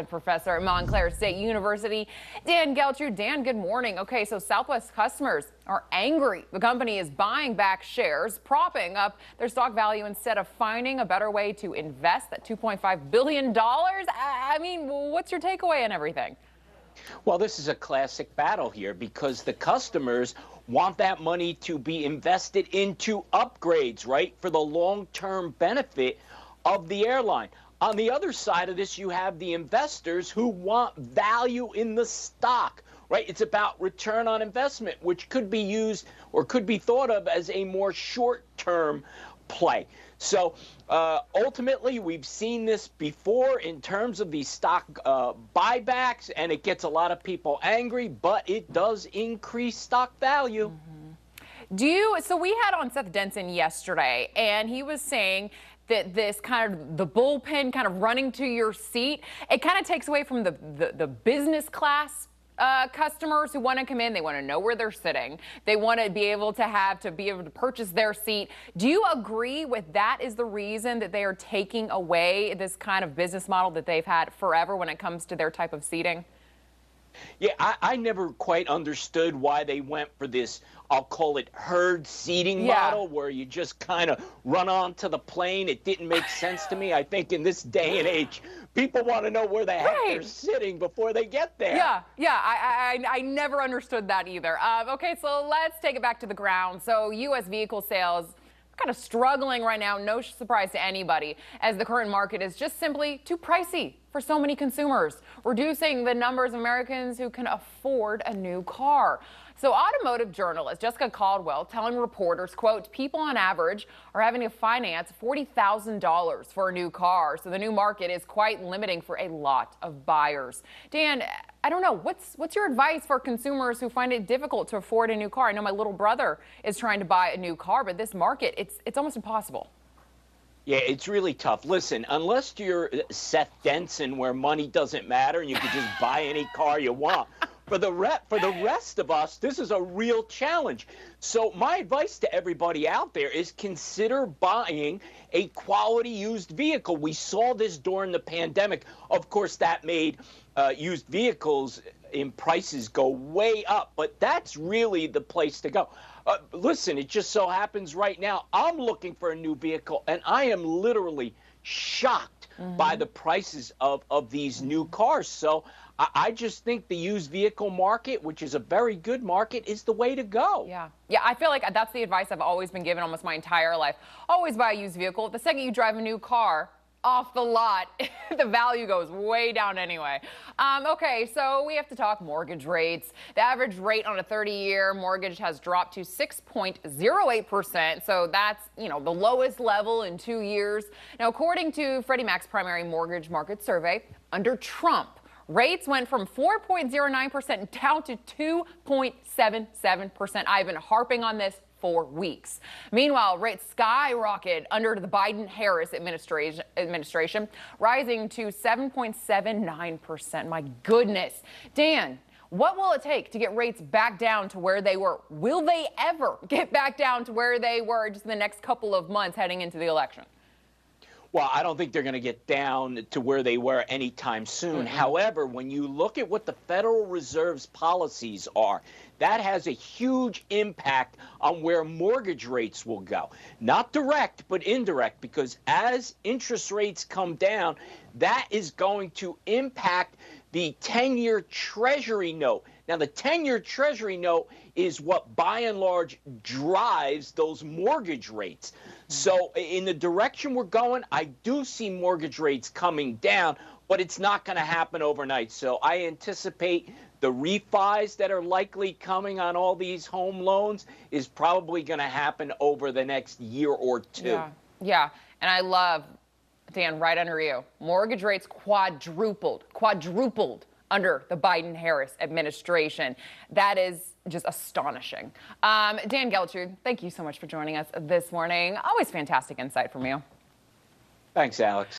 Professor at Montclair State University, Dan Geltrude. Dan, good morning. Okay, so Southwest customers are angry. The company is buying back shares, propping up their stock value instead of finding a better way to invest that $2.5 billion. I mean, what's your takeaway on everything? Well, this is a classic battle here because the customers want that money to be invested into upgrades, right, for the long-term benefit of the airline. On the other side of this, you have the investors who want value in the stock, right? It's about return on investment, which could be used or could be thought of as a more short-term play. So ultimately, we've seen this before in terms of these stock buybacks, and it gets a lot of people angry, but it does increase stock value. So we had on Seth Denson yesterday, and he was saying that this kind of the bullpen kind of running to your seat, it kind of takes away from the business class customers who want to come in. They want to know where they're sitting. They want to be able to purchase their seat. Do you agree with that is the reason that they are taking away this kind of business model that they've had forever when it comes to their type of seating? Yeah, I never quite understood why they went for this, I'll call it herd seating model, where you just kind of run onto the plane. It didn't make sense to me. I think in this day and age, people want to know where the heck they're sitting before they get there. I never understood that either. Okay, so let's take it back to the ground. So U.S. vehicle sales kind of struggling right now, no surprise to anybody, as the current market is just simply too pricey for so many consumers, reducing the numbers of Americans who can afford a new car. So automotive journalist Jessica Caldwell telling reporters, quote, people on average are having to finance $40,000 for a new car. So the new market is quite limiting for a lot of buyers. Dan, I don't know, what's your advice for consumers who find it difficult to afford a new car? I know my little brother is trying to buy a new car, but this market, it's almost impossible. Yeah, it's really tough. Listen, unless you're Seth Denson, where money doesn't matter and you can just buy any car you want, for the rest of us, this is a real challenge. So my advice to everybody out there is consider buying a quality used vehicle. We saw this during the pandemic. Of course, that made used vehicles in prices go way up, but that's really the place to go. Listen, it just so happens right now I'm looking for a new vehicle, and I am literally shocked by the prices of these new cars. So I just think the used vehicle market, which is a very good market, is the way to go. Yeah, I feel like that's the advice I've always been given almost my entire life. Always buy a used vehicle. The second you drive a new car off the lot, the value goes way down anyway. Okay, so we have to talk mortgage rates. The average rate on a 30-year mortgage has dropped to 6.08%. So that's, the lowest level in 2 years. Now, according to Freddie Mac's primary mortgage market survey, under Trump, rates went from 4.09% down to 2.77%. I've been harping on this for weeks. Meanwhile, rates skyrocketed under the Biden-Harris administration, rising to 7.79%. My goodness. Dan, what will it take to get rates back down to where they were? Will they ever get back down to where they were just in the next couple of months heading into the election? Well, I don't think they're going to get down to where they were anytime soon. However, when you look at what the Federal Reserve's policies are, that has a huge impact on where mortgage rates will go. Not direct, but indirect, because as interest rates come down, that is going to impact the 10-year Treasury note. Now, the 10-year Treasury note is what, by and large, drives those mortgage rates. So in the direction we're going, I do see mortgage rates coming down, but it's not going to happen overnight. So I anticipate the refis that are likely coming on all these home loans is probably going to happen over the next year or two. Yeah. And I love, Dan, right under you, mortgage rates quadrupled under the Biden-Harris administration. That is just astonishing. Dan Geltrude, thank you so much for joining us this morning. Always fantastic insight from you. Thanks, Alex.